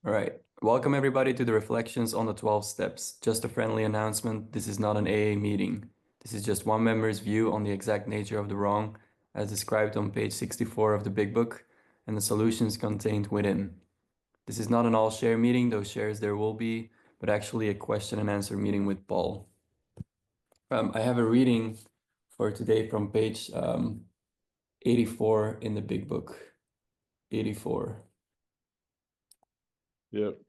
All right. Welcome everybody to the Reflections on the 12 Steps. Just a friendly announcement, this is not an AA meeting. This is just one member's view on the exact nature of the wrong, as described on page 64 of the Big Book, and the solutions contained within. This is not an all-share meeting, though shares there will be, but actually a question and answer meeting with Paul. I have a reading for today from page 84 in the Big Book. 84. Yep.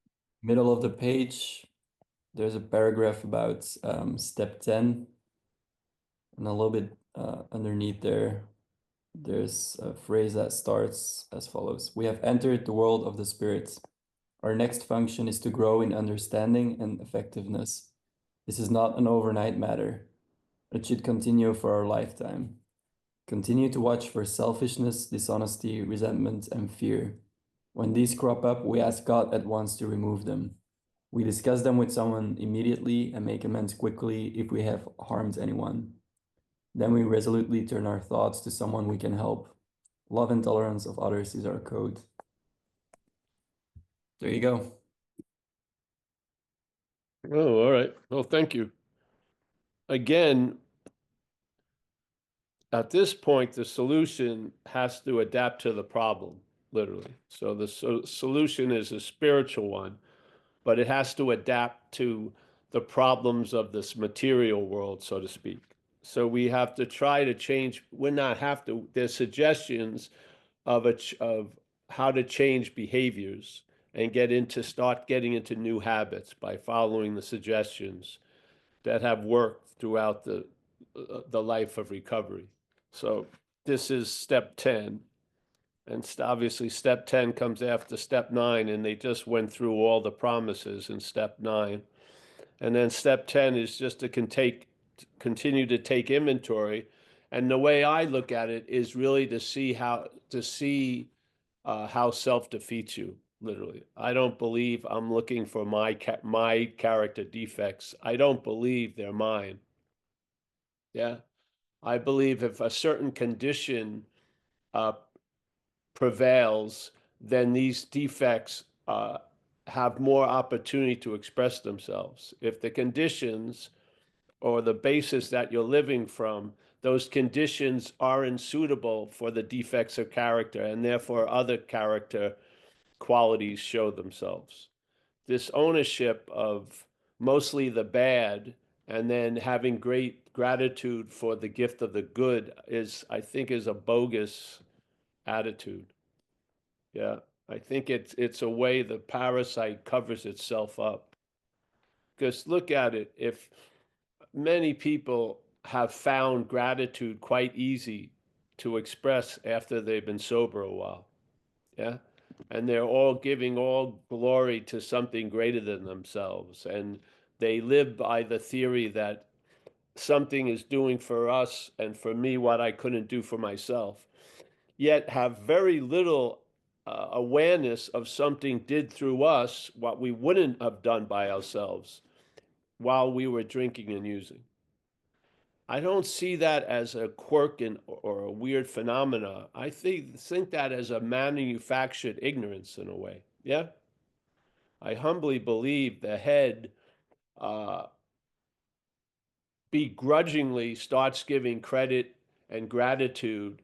Middle of the page, there's a paragraph about step 10, and a little bit underneath there's a phrase that starts as follows. We have entered the world of the spirit. Our next function is to grow in understanding and effectiveness. This is not an overnight matter. It should continue for our lifetime. Continue to watch for selfishness, dishonesty, resentment, and fear. When these crop up, we ask God at once to remove them. We discuss them with someone immediately and make amends quickly if we have harmed anyone. Then we resolutely turn our thoughts to someone we can help. Love and tolerance of others is our code. There you go. Oh, all right. Well, thank you. Again, at this point, the solution has to adapt to the problem, literally. So the solution is a spiritual one, but it has to adapt to the problems of this material world, so to speak. So we have to try to change. There's suggestions of how to change behaviors and start getting into new habits by following the suggestions that have worked throughout the life of recovery. So this is step 10. And obviously, step 10 comes after step 9, and they just went through all the promises in step 9. And then step 10 is just to continue to take inventory. And the way I look at it is really to see how self defeats you. Literally, I don't believe I'm looking for my character defects. I don't believe they're mine. Yeah, I believe if a certain condition uh, prevails, then these defects have more opportunity to express themselves. If the conditions or the basis that you're living from, those conditions aren't suitable for the defects of character, and therefore other character qualities show themselves. This ownership of mostly the bad and then having great gratitude for the gift of the good I think, is a bogus attitude. Yeah, I think it's a way the parasite covers itself up. Because look at it, if many people have found gratitude quite easy to express after they've been sober a while. Yeah. And they're all giving all glory to something greater than themselves. And they live by the theory that something is doing for us and for me what I couldn't do for myself, yet have very little awareness of something did through us what we wouldn't have done by ourselves while we were drinking and using. I don't see that as a quirk or a weird phenomena. I think that as a manufactured ignorance in a way. Yeah. I humbly believe the head uh, begrudgingly starts giving credit and gratitude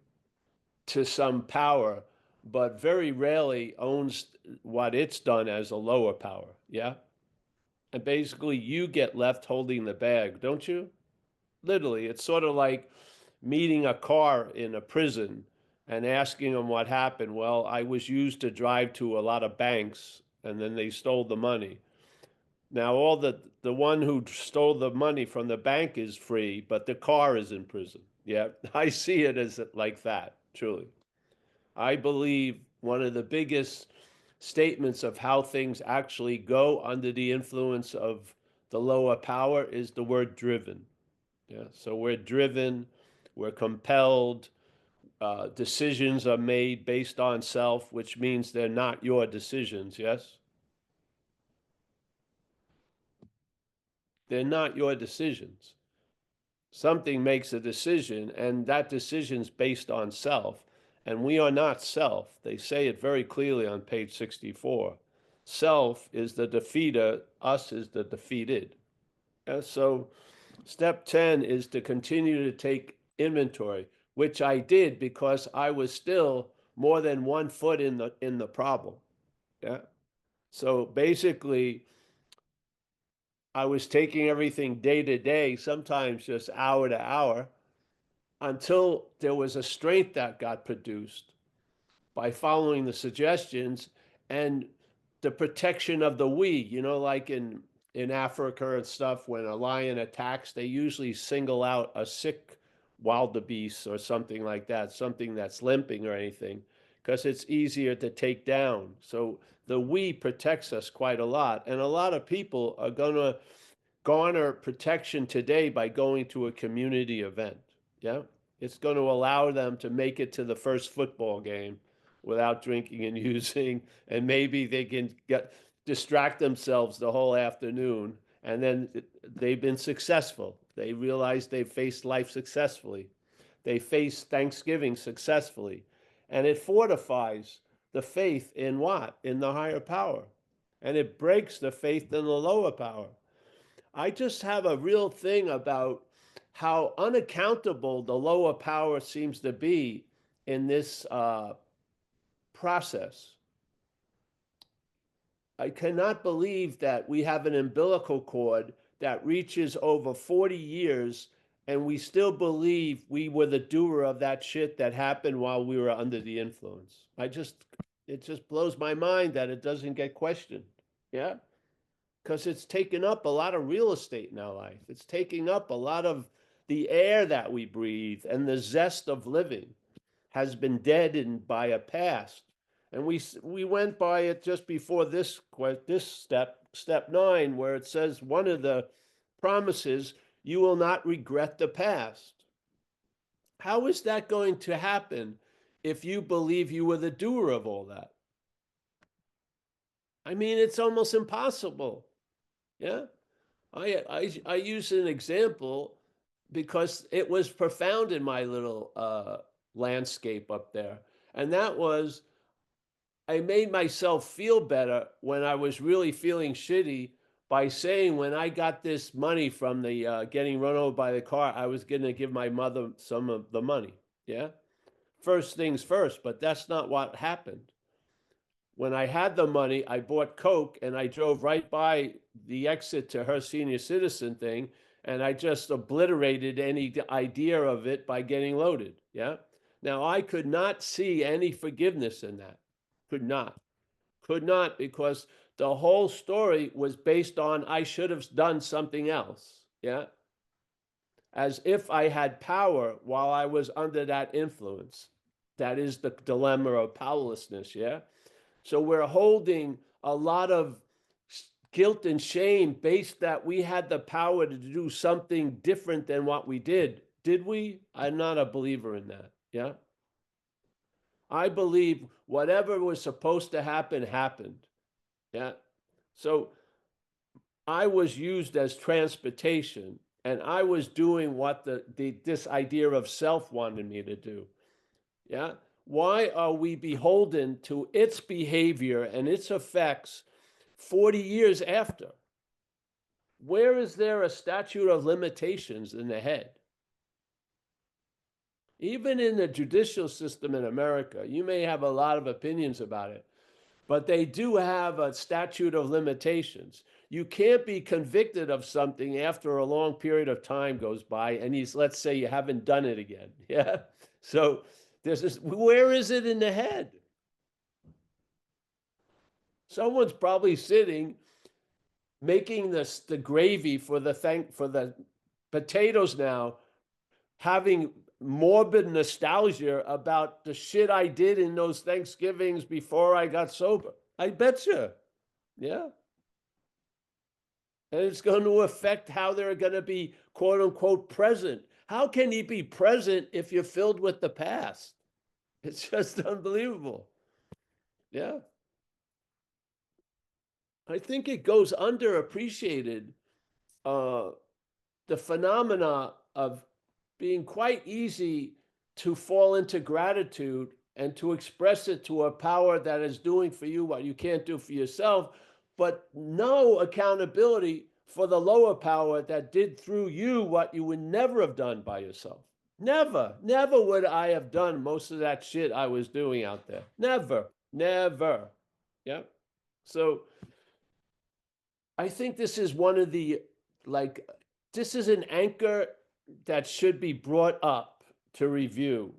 to some power, but very rarely owns what it's done as a lower power. Yeah. And basically, you get left holding the bag, don't you? Literally, it's sort of like meeting a car in a prison and asking them what happened. Well, I was used to drive to a lot of banks and then they stole the money. Now all the one who stole the money from the bank is free, but the car is in prison. Yeah, I see it as like that, truly. I believe one of the biggest statements of how things actually go under the influence of the lower power is the word driven. Yeah, so we're driven, we're compelled, decisions are made based on self, which means they're not your decisions, yes? They're not your decisions. Something makes a decision, and that decision's based on self, and we are not self. They say it very clearly on page 64. self is the defeater, us is the defeated. So step 10 is to continue to take inventory, which I did because I was still more than 1 foot in the problem. Yeah. So basically, I was taking everything day to day, sometimes just hour to hour, until there was a strength that got produced by following the suggestions and the protection of the we, like in Africa and stuff, when a lion attacks, they usually single out a sick wildebeest or something like that, something that's limping or anything, because it's easier to take down. So the we protects us quite a lot. And a lot of people are going to garner protection today by going to a community event. Yeah. It's going to allow them to make it to the first football game without drinking and using, and maybe they can distract themselves the whole afternoon, and then they've been successful. They realize they've faced life successfully. They face Thanksgiving successfully, and it fortifies the faith in what? In the higher power, and it breaks the faith in the lower power. I just have a real thing about how unaccountable the lower power seems to be in this process. I cannot believe that we have an umbilical cord that reaches over 40 years and we still believe we were the doer of that shit that happened while we were under the influence. It just blows my mind that it doesn't get questioned. Yeah. Because it's taken up a lot of real estate in our life. It's taking up a lot of the air that we breathe, and the zest of living has been deadened by a past. And we went by it just before this step 9, where it says one of the promises, you will not regret the past. How is that going to happen if you believe you were the doer of all that? I mean, it's almost impossible. Yeah. I use an example because it was profound in my little landscape up there. And that was, I made myself feel better when I was really feeling shitty by saying, when I got this money from the getting run over by the car, I was going to give my mother some of the money. Yeah. First things first, but that's not what happened. When I had the money, I bought Coke and I drove right by the exit to her senior citizen thing. And I just obliterated any idea of it by getting loaded. Yeah. Now, I could not see any forgiveness in that. Could not, because the whole story was based on I should have done something else. Yeah. As if I had power while I was under that influence. That is the dilemma of powerlessness. Yeah. So we're holding a lot of guilt and shame based that we had the power to do something different than what we did. Did we? I'm not a believer in that. Yeah. I believe whatever was supposed to happen happened. Yeah. So I was used as transportation, and I was doing what this idea of self wanted me to do. Yeah. Why are we beholden to its behavior and its effects 40 years after? Where is there a statute of limitations in the head? Even in the judicial system in America, you may have a lot of opinions about it, but they do have a statute of limitations. You can't be convicted of something after a long period of time goes by, and let's say you haven't done it again. Yeah. So there's this, where is it in the head? Someone's probably sitting making the gravy for the potatoes now, having morbid nostalgia about the shit I did in those Thanksgivings before I got sober. I bet you. Yeah. And it's going to affect how they're going to be, quote unquote, present. How can you be present if you're filled with the past? It's just unbelievable. Yeah. I think it goes underappreciated, the phenomena of being quite easy to fall into gratitude and to express it to a power that is doing for you what you can't do for yourself, but no accountability for the lower power that did through you what you would never have done by yourself. Never, never would I have done most of that shit I was doing out there. Never, never. Yeah. So I think this is one of the, like, this is an anchor that should be brought up to review.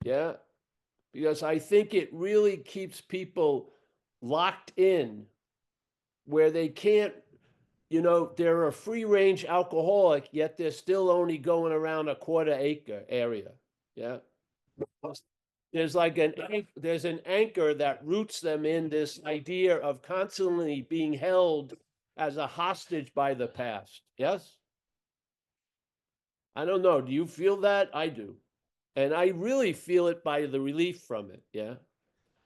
Yeah. Because I think it really keeps people locked in where they can't, they're a free range alcoholic, yet they're still only going around a quarter acre area. Yeah. There's like there's an anchor that roots them in this idea of constantly being held as a hostage by the past. Yes? I don't know. Do you feel that? I do. And I really feel it by the relief from it. Yeah.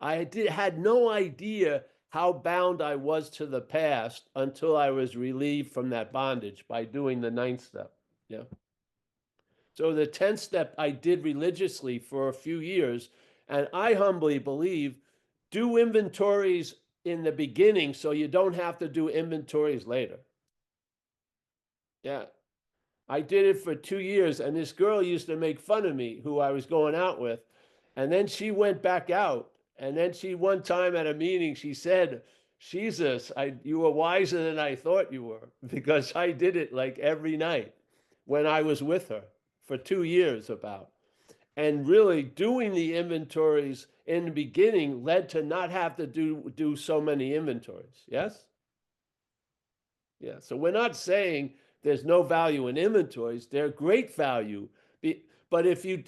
Had no idea how bound I was to the past until I was relieved from that bondage by doing the 9th step. Yeah. So the 10th step I did religiously for a few years, and I humbly believe do inventories in the beginning so you don't have to do inventories later. Yeah. I did it for 2 years, and this girl used to make fun of me who I was going out with. And then she went back out. And then one time at a meeting, she said, Jesus, you were wiser than I thought you were, because I did it like every night when I was with her for 2 years about. And really doing the inventories in the beginning led to not have to do so many inventories. Yes? Yeah. So we're not saying there's no value in inventories. They're great value. But if you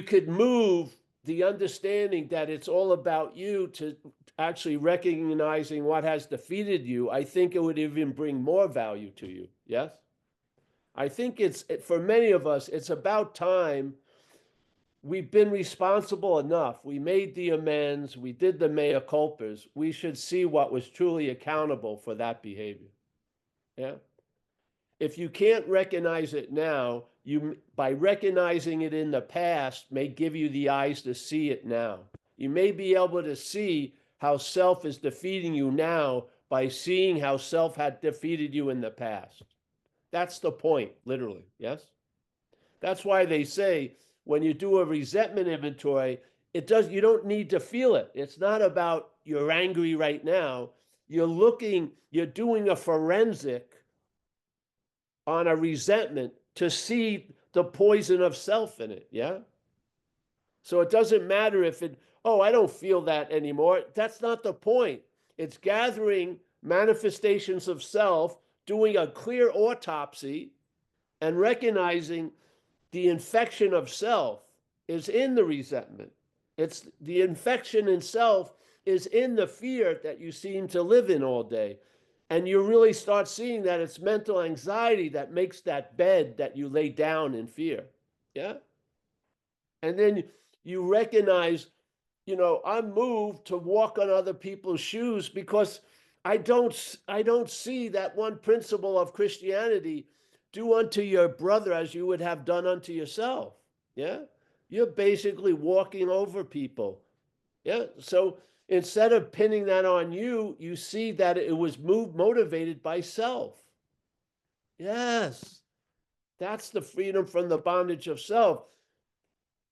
could move the understanding that it's all about you to actually recognizing what has defeated you, I think it would even bring more value to you. Yes? I think for many of us, it's about time. We've been responsible enough. We made the amends. We did the mea culpas. We should see what was truly accountable for that behavior. Yeah. If you can't recognize it now, you, by recognizing it in the past, may give you the eyes to see it now. You may be able to see how self is defeating you now by seeing how self had defeated you in the past. That's the point, literally. Yes? That's why they say when you do a resentment inventory, you don't need to feel it. It's not about you're angry right now. You're doing a forensic on a resentment to see the poison of self in it. Yeah. So it doesn't matter if I don't feel that anymore. That's not the point. It's gathering manifestations of self, doing a clear autopsy, and recognizing the infection of self is in the resentment. It's the infection in self is in the fear that you seem to live in all day. And you really start seeing that it's mental anxiety that makes that bed that you lay down in fear. Yeah. And then you recognize, I'm moved to walk on other people's shoes because I don't see that one principle of Christianity, do unto your brother as you would have done unto yourself. Yeah. You're basically walking over people. Yeah. So instead of pinning that on you, you see that it was motivated by self. Yes. That's the freedom from the bondage of self.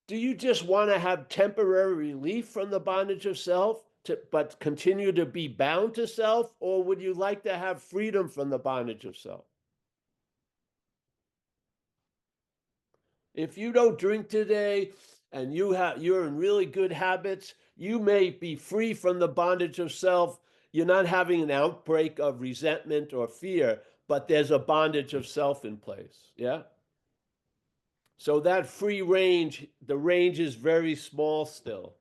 Do you just want to have temporary relief from the bondage of self, but continue to be bound to self? Or would you like to have freedom from the bondage of self? If you don't drink today and you're in really good habits, you may be free from the bondage of self. You're not having an outbreak of resentment or fear, but there's a bondage of self in place. Yeah. So that free range, the range is very small still.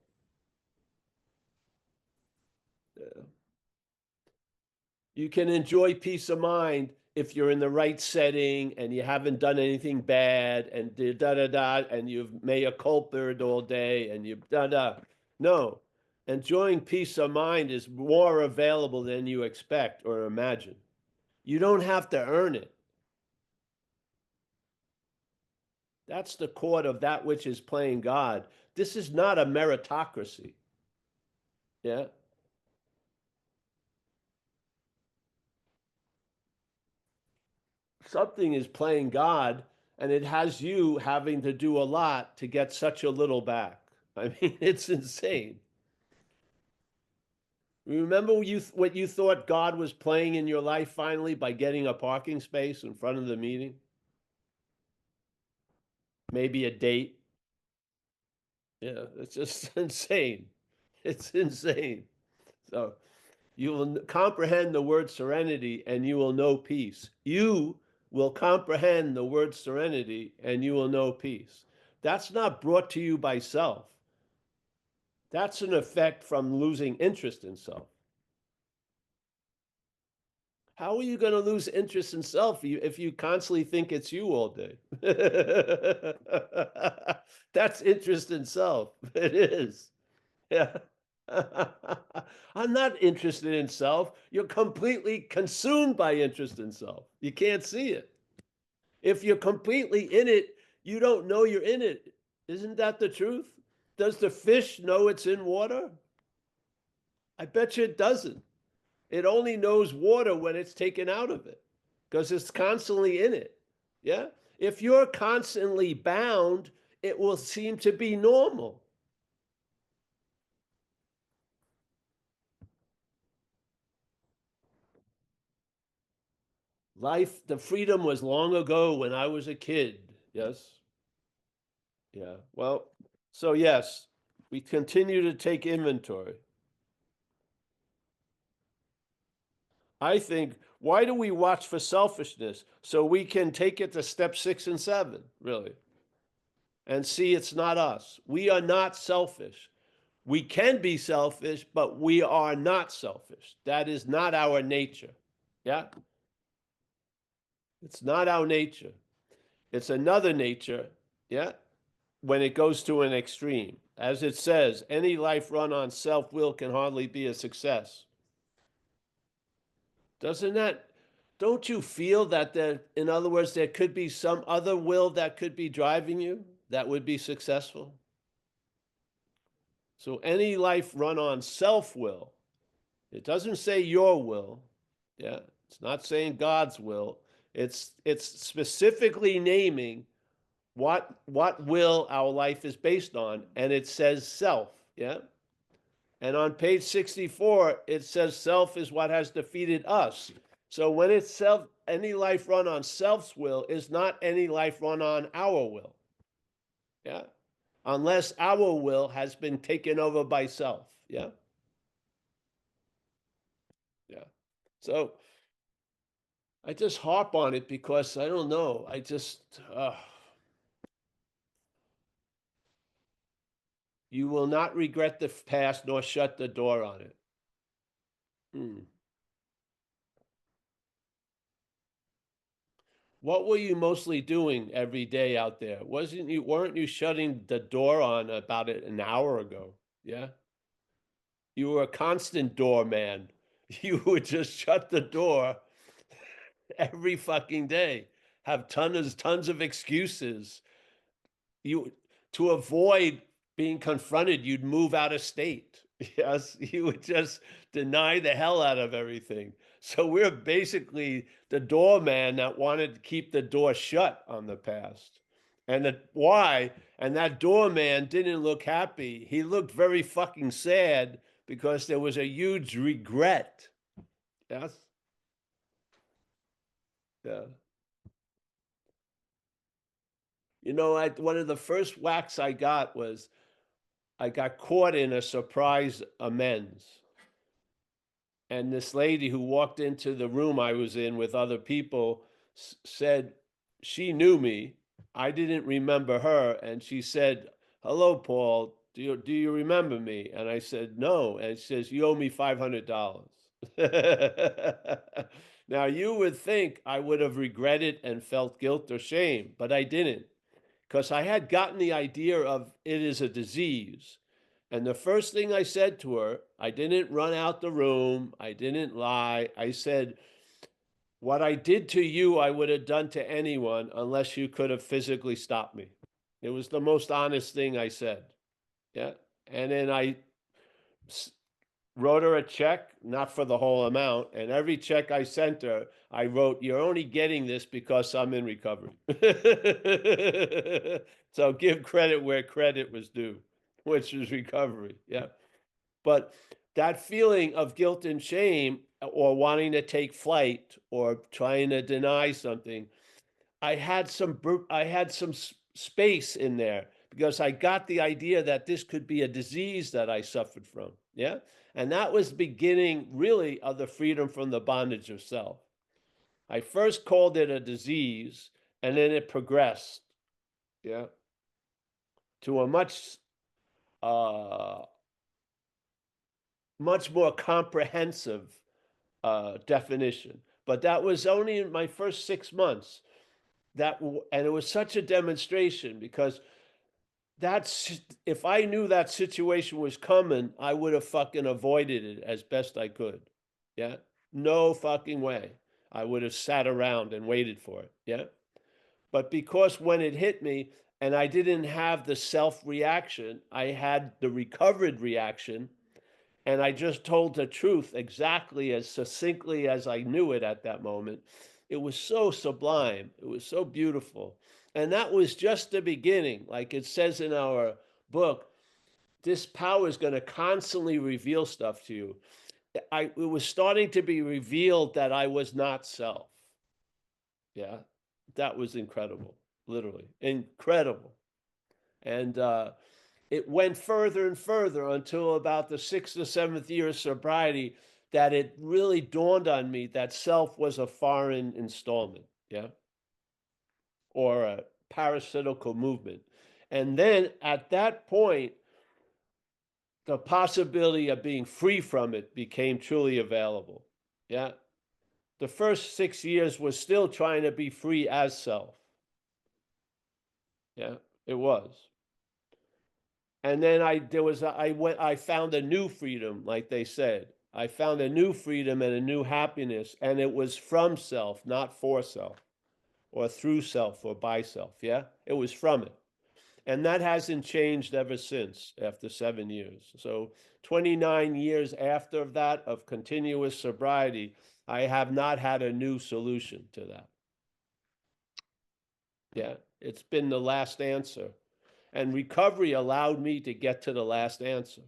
Yeah. You can enjoy peace of mind if you're in the right setting and you haven't done anything bad and da da da, and you've made a culprit all day and you've da da. No, enjoying peace of mind is more available than you expect or imagine. You don't have to earn it. That's the chord of that which is playing God. This is not a meritocracy. Yeah. Something is playing God, and it has you having to do a lot to get such a little back. I mean, it's insane. Remember what you thought God was playing in your life finally by getting a parking space in front of the meeting? Maybe a date. Yeah, it's just insane. It's insane. So you will comprehend the word serenity and you will know peace. You will comprehend the word serenity and you will know peace. That's not brought to you by self. That's an effect from losing interest in self. How are you going to lose interest in self if you constantly think it's you all day? That's interest in self. It is. Yeah. I'm not interested in self. You're completely consumed by interest in self. You can't see it. If you're completely in it, you don't know you're in it. Isn't that the truth? Does the fish know it's in water? I bet you it doesn't. It only knows water when it's taken out of it because it's constantly in it. Yeah. If you're constantly bound, it will seem to be normal. Life, the freedom was long ago when I was a kid. Yes. Yeah. Well, so yes, we continue to take inventory. I think, why do we watch for selfishness? So we can take it to step 6 and 7, really, and see it's not us. We are not selfish. We can be selfish, but we are not selfish. That is not our nature. Yeah. It's not our nature. It's another nature. Yeah. When it goes to an extreme. As it says, any life run on self will can hardly be a success. Doesn't that, don't you feel that there, in other words, there could be some other will that could be driving you that would be successful? So any life run on self will, it doesn't say your will. Yeah. It's not saying God's will. It's specifically naming what will our life is based on, and it says self. Yeah. And on page 64, it says self is what has defeated us. So when it's self, any life run on self's will is not any life run on our will. Yeah. Unless our will has been taken over by self. Yeah. Yeah. So I just harp on it because I don't know. You will not regret the past nor shut the door on it. Hmm. What were you mostly doing every day out there? Weren't you shutting the door on about an hour ago? Yeah. You were a constant doorman. You would just shut the door every fucking day. Have tons of excuses. You to avoid being confronted, you'd move out of state. Yes, you would just deny the hell out of everything. So we're basically the doorman that wanted to keep the door shut on the past. Why? And that doorman didn't look happy. He looked very fucking sad because there was a huge regret. Yes. Yeah. One of the first whacks I got was I got caught in a surprise amends. And this lady who walked into the room I was in with other people said she knew me. I didn't remember her. And she said, "Hello, Paul. Do you remember me?" And I said, "No." And she says, "You owe me $500." Now, you would think I would have regretted and felt guilt or shame, but I didn't because I had gotten the idea of it is a disease. And the first thing I said to her, I didn't run out the room. I didn't lie. I said, "What I did to you, I would have done to anyone unless you could have physically stopped me." It was the most honest thing I said. Yeah. And then I wrote her a check, not for the whole amount. And every check I sent her, I wrote, "You're only getting this because I'm in recovery." So give credit where credit was due, which is recovery. Yeah. But that feeling of guilt and shame or wanting to take flight or trying to deny something, I had some space in there because I got the idea that this could be a disease that I suffered from. Yeah. And that was the beginning, really, of the freedom from the bondage of self. I first called it a disease, and then it progressed. Yeah. To a uh, much more comprehensive definition. But that was only in my first 6 months. And it was such a demonstration because that's if I knew that situation was coming, I would have fucking avoided it as best I could. Yeah. No fucking way. I would have sat around and waited for it. Yeah. But because when it hit me and I didn't have the self reaction, I had the recovered reaction. And I just told the truth exactly as succinctly as I knew it at that moment. It was so sublime. It was so beautiful. And that was just the beginning. Like it says in our book, this power is going to constantly reveal stuff to you. It was starting to be revealed that I was not self. Yeah. That was incredible, literally incredible. And it went further and further until about the 6th or 7th year of sobriety that it really dawned on me that self was a foreign installment, yeah, or a parasitical movement. And then at that point, the possibility of being free from it became truly available. Yeah. The first 6 years was still trying to be free as self. Yeah, it was. And then I found a new freedom, like they said. I found a new freedom and a new happiness, and it was from self, not for self, or through self, or by self. Yeah, it was from it, and that hasn't changed ever since. After 7 years, so 29 years after that of continuous sobriety, I have not had a new solution to that. Yeah, it's been the last answer, and recovery allowed me to get to the last answer.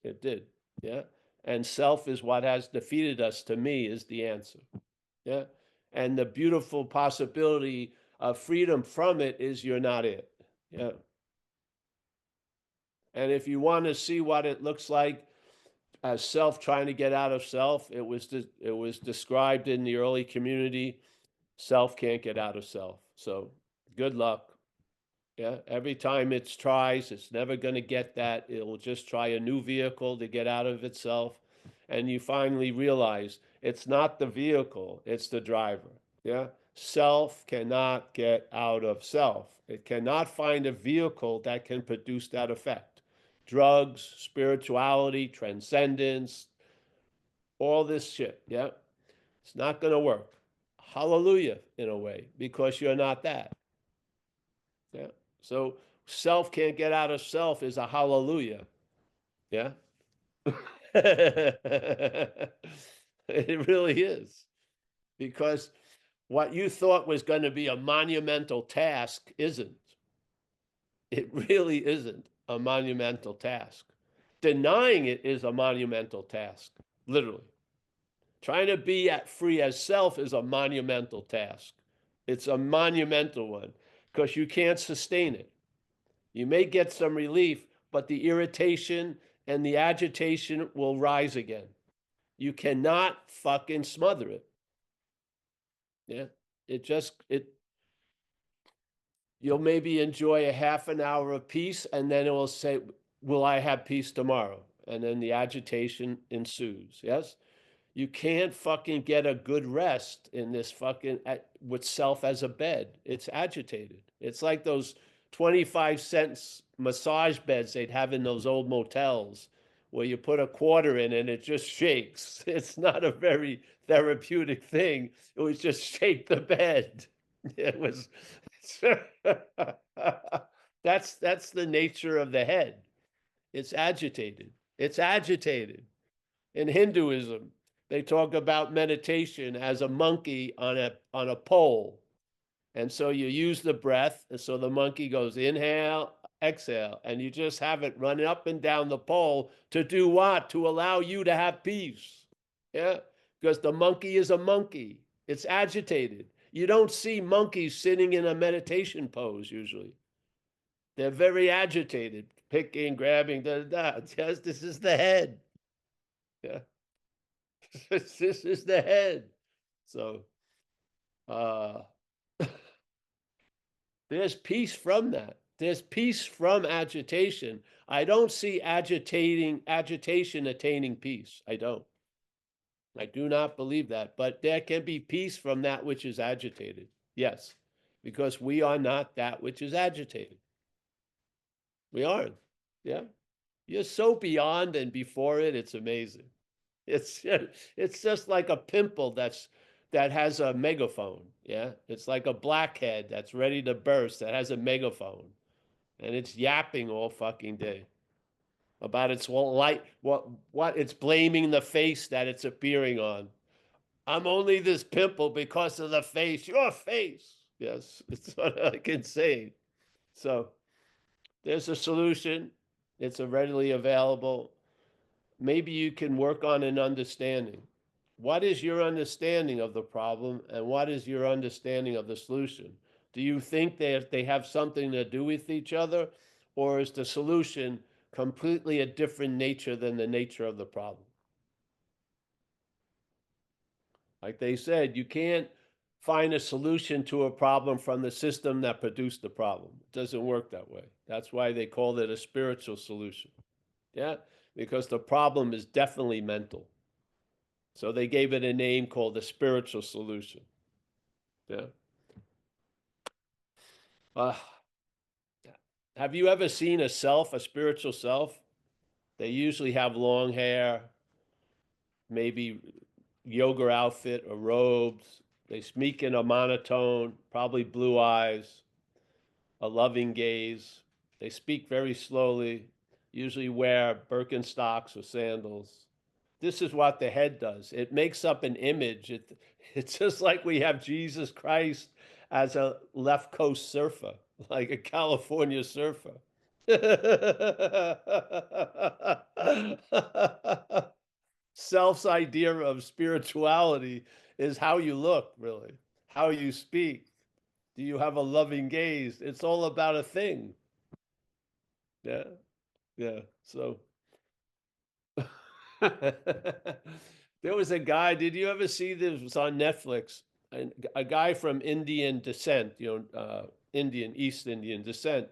It did. Yeah. And self is what has defeated us, to me, is the answer. Yeah. And the beautiful possibility of freedom from it is you're not it. Yeah. And if you want to see what it looks like as self trying to get out of self, it was described in the early community. Self can't get out of self. So good luck. Yeah, every time it tries, it's never going to get that. It will just try a new vehicle to get out of itself. And you finally realize it's not the vehicle, it's the driver. Yeah. Self cannot get out of self. It cannot find a vehicle that can produce that effect. Drugs, spirituality, transcendence, all this shit. Yeah. It's not going to work. Hallelujah, in a way, because you're not that. Yeah. So self can't get out of self is a hallelujah. Yeah. It really is. Because what you thought was going to be a monumental task isn't. It really isn't a monumental task. Denying it is a monumental task, literally. Trying to be at free as self is a monumental task. It's a monumental one because you can't sustain it. You may get some relief, but the irritation and the agitation will rise again. You cannot fucking smother it. Yeah. It you'll maybe enjoy a half an hour of peace and then it will say, "Will I have peace tomorrow?" And then the agitation ensues. Yes. You can't fucking get a good rest in this fucking with self as a bed. It's agitated. It's like those 25-cent massage beds they'd have in those old motels where you put a quarter in and it just shakes. It's not a very therapeutic thing. It was just shake the bed. It was that's the nature of the head. It's agitated. It's agitated. In Hinduism, they talk about meditation as a monkey on a pole. And so you use the breath, and so the monkey goes inhale, exhale, and you just have it run up and down the pole to do what? To allow you to have peace. Yeah, because the monkey is a monkey. It's agitated. You don't see monkeys sitting in a meditation pose usually. They're very agitated, picking, grabbing, da, da, da. Yes, this is the head. Yeah. This is the head. So uh there's peace from that. There's peace from agitation. I don't see agitation attaining peace. I don't. I do not believe that. But there can be peace from that which is agitated. Yes. Because we are not that which is agitated. We aren't. Yeah. You're so beyond and before it, it's amazing. It's it's just like a pimple that has a megaphone. Yeah, it's like a blackhead that's ready to burst that has a megaphone, and it's yapping all fucking day about its light. What it's blaming the face that it's appearing on. I'm only this pimple because of the face. Your face. Yes, it's like insane. So there's a solution. It's a readily available. Maybe you can work on an understanding. What is your understanding of the problem and what is your understanding of the solution? Do you think that they have something to do with each other, or is the solution completely a different nature than the nature of the problem? Like they said, you can't find a solution to a problem from the system that produced the problem. It doesn't work that way. That's why they called it a spiritual solution. Yeah, because the problem is definitely mental. So they gave it a name called the spiritual solution. Yeah. Uh, have you ever seen a self, a spiritual self? They usually have long hair, maybe yoga outfit or robes. They speak in a monotone, probably blue eyes, a loving gaze. They speak very slowly, usually wear Birkenstocks or sandals. This is what the head does. It makes up an image. It's just like we have Jesus Christ as a left coast surfer, like a California surfer. Self's idea of spirituality is how you look, really, how you speak. Do you have a loving gaze? It's all about a thing. Yeah, yeah. So there was a guy. Did you ever see this? It was on Netflix. A guy from Indian descent, Indian, East Indian descent,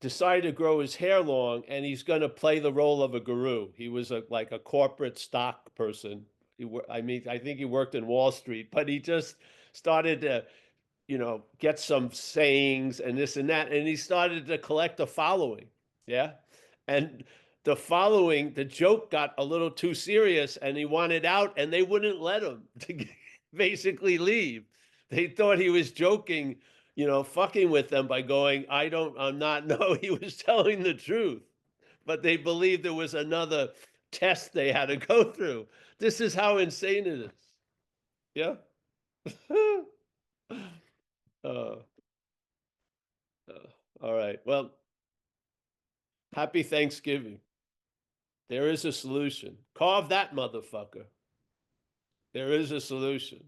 decided to grow his hair long, and he's going to play the role of a guru. He was like a corporate stock person. I mean, I think he worked in Wall Street, but he just started to, get some sayings and this and that, and he started to collect a following. Yeah, and the following, the joke got a little too serious, and he wanted out, and they wouldn't let him to basically leave. They thought he was joking, fucking with them by going, I'm not. No, he was telling the truth, but they believed there was another test they had to go through. This is how insane it is. Yeah. uh, all right. Well, happy Thanksgiving. There is a solution. Carve that motherfucker. There is a solution.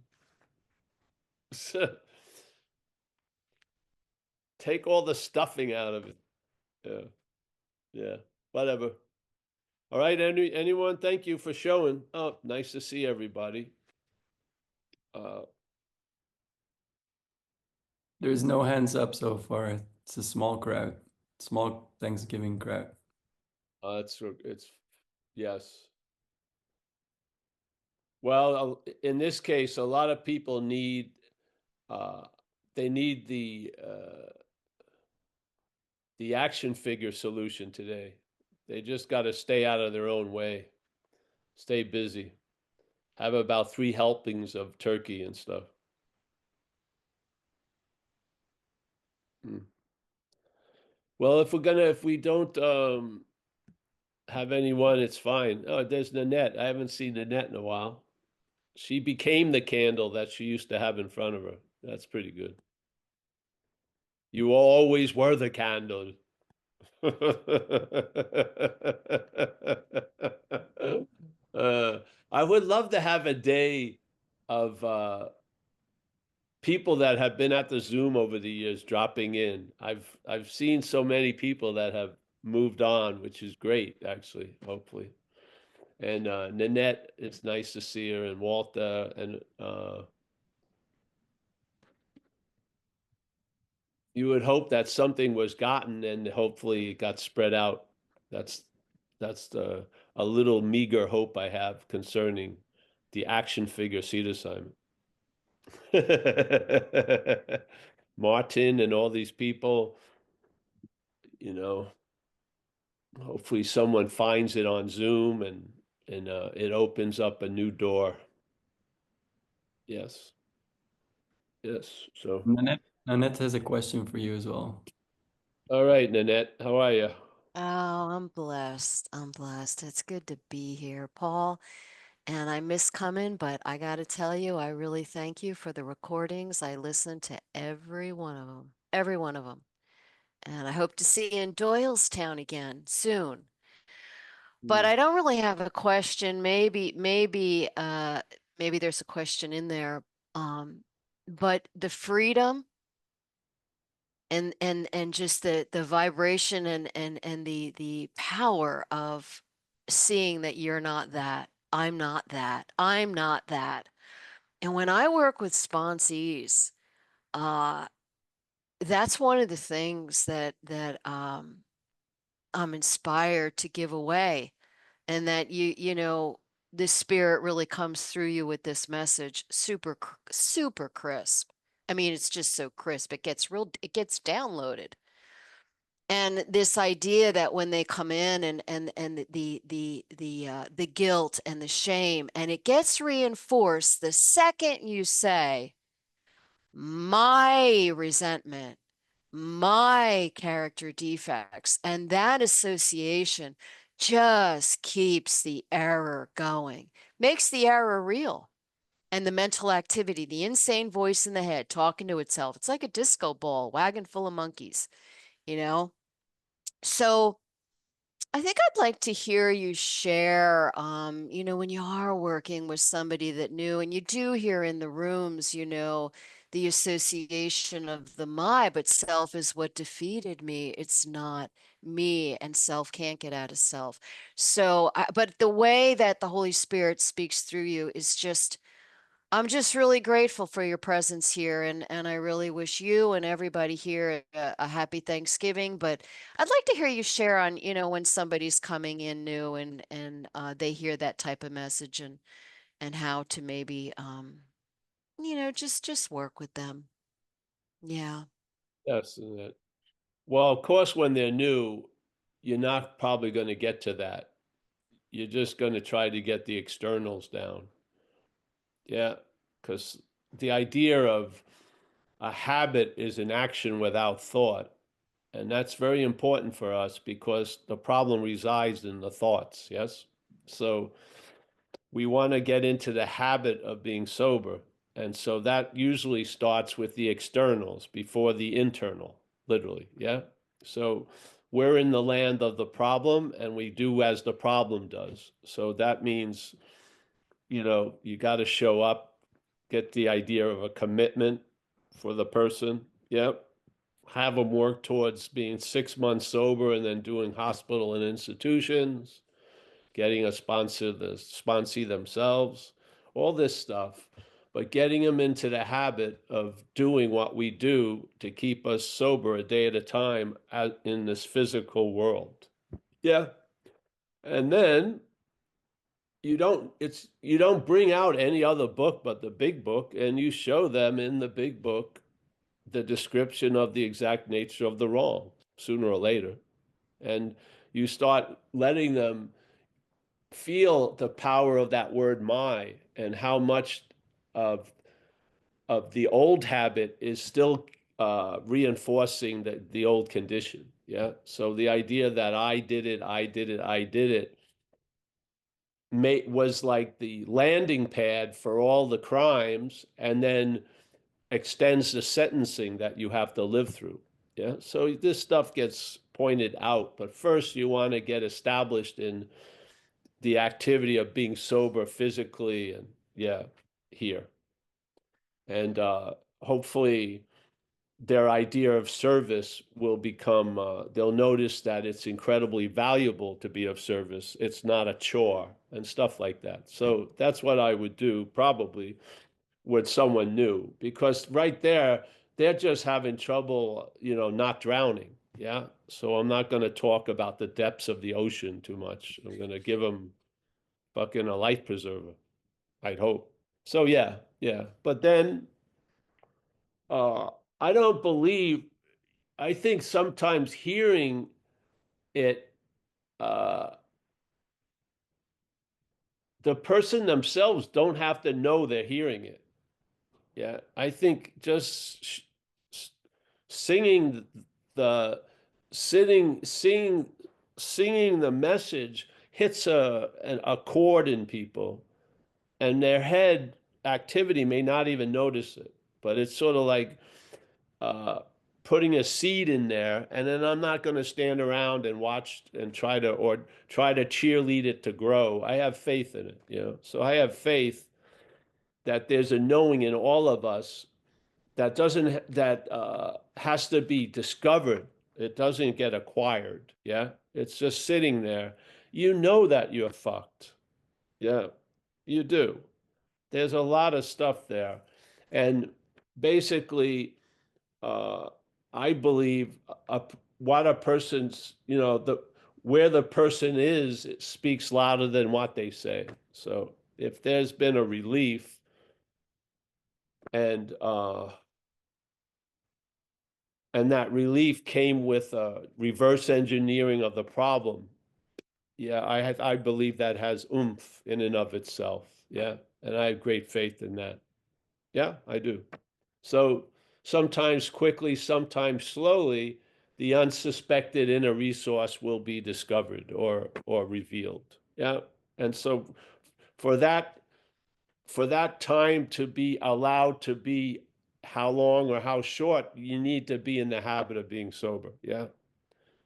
Take all the stuffing out of it. Yeah. Yeah. Whatever. All right. Anyone? Thank you for showing up. Nice to see everybody. Uh, There's no hands up so far. It's a small crowd, small Thanksgiving crowd. it's yes. Well, in this case, a lot of people need uh, they need the action figure solution today. They just got to stay out of their own way, stay busy, have about 3 helpings of turkey and stuff. Hmm. Well, if we don't, have anyone, it's fine. Oh, there's Nanette. I haven't seen Nanette in a while. She became the candle that she used to have in front of her. That's pretty good. You always were the candle. I would love to have a day of people that have been at the Zoom over the years dropping in. I've seen so many people that have moved on, which is great, actually, hopefully. And Nanette, it's nice to see her, and Walter, and you would hope that something was gotten and hopefully it got spread out. That's that's the a little meager hope I have concerning the action figure seed assignment. Martin and all these people, you know, hopefully someone finds it on Zoom and it opens up a new door. Yes. Yes. So, Nanette has a question for you as well. all right, Nanette, how are you? Oh, I'm blessed. I'm blessed. It's good to be here, Paul. And I miss coming, but I got to tell you, I really thank you for the recordings. I listened to every one of them, every one of them. And I hope to see you in Doylestown again soon. But Hmm. I don't really have a question. Maybe there's a question in there. But the freedom and just the vibration and the power of seeing that you're not that, I'm not that, I'm not that. And when I work with sponsees, uh that's one of the things that I'm inspired to give away, and that the spirit really comes through you with this message, super crisp. I mean, it's just so crisp. It gets downloaded. And this idea that when they come in and the guilt and the shame, and it gets reinforced the second you say my resentment, my character defects, and that association just keeps the error going, makes the error real. And the mental activity, the insane voice in the head talking to itself, it's like a disco ball wagon full of monkeys, you know? So I think I'd like to hear you share, when you are working with somebody that knew, and you do hear in the rooms, the association of the my, but self is what defeated me. It's not me, and self can't get out of self. So, but the way that the Holy Spirit speaks through you is just, I'm just really grateful for your presence here, and I really wish you and everybody here a happy Thanksgiving. But I'd like to hear you share on, when somebody's coming in new and they hear that type of message, and how to maybe just work with them. Yeah. Yes, Nanette. Well, of course, when they're new, you're not probably going to get to that. You're just going to try to get the externals down. Yeah, because the idea of a habit is an action without thought. And that's very important for us because the problem resides in the thoughts. Yes. So we want to get into the habit of being sober. And so that usually starts with the externals before the internal, literally. Yeah. So we're in the land of the problem and we do as the problem does. So that means, you got to show up, get the idea of a commitment for the person. Yep. Have them work towards being 6 months sober and then doing hospital and institutions, getting a sponsor, the sponsee themselves, all this stuff, but getting them into the habit of doing what we do to keep us sober a day at a time in this physical world. Yeah. And then you don't bring out any other book but the big book, and you show them in the big book the description of the exact nature of the wrong sooner or later. And you start letting them feel the power of that word my, and how much of the old habit is still reinforcing the old condition. Yeah. So the idea that I did it was like the landing pad for all the crimes, and then extends the sentencing that you have to live through. Yeah. So this stuff gets pointed out, but first you want to get established in the activity of being sober physically, and yeah, here. And hopefully their idea of service will become, they'll notice that it's incredibly valuable to be of service. It's not a chore and stuff like that. So that's what I would do probably with someone new, because right there, they're just having trouble, not drowning. Yeah. So I'm not going to talk about the depths of the ocean too much. I'm going to give them fucking a life preserver, I'd hope. So yeah, yeah. But then uh, I don't believe, I think sometimes hearing it, uh, the person themselves don't have to know they're hearing it. Yeah, I think just singing the singing the message hits a chord in people, and their head activity may not even notice it, but it's sort of like uh, putting a seed in there, and then I'm not going to stand around and watch and try to cheerlead it to grow. I have faith in it. So I have faith that there's a knowing in all of us that has to be discovered. It doesn't get acquired. Yeah, it's just sitting there. You know that you're fucked. Yeah, you do. There's a lot of stuff there, and basically, uh, I believe what a person's, where the person is, it speaks louder than what they say. So if there's been a relief, and that relief came with a reverse engineering of the problem, yeah, I believe that has oomph in and of itself. Yeah, and I have great faith in that. Yeah, I do. So sometimes quickly, sometimes slowly, the unsuspected inner resource will be discovered or revealed. Yeah. And so for that time to be allowed to be how long or how short, you need to be in the habit of being sober. Yeah.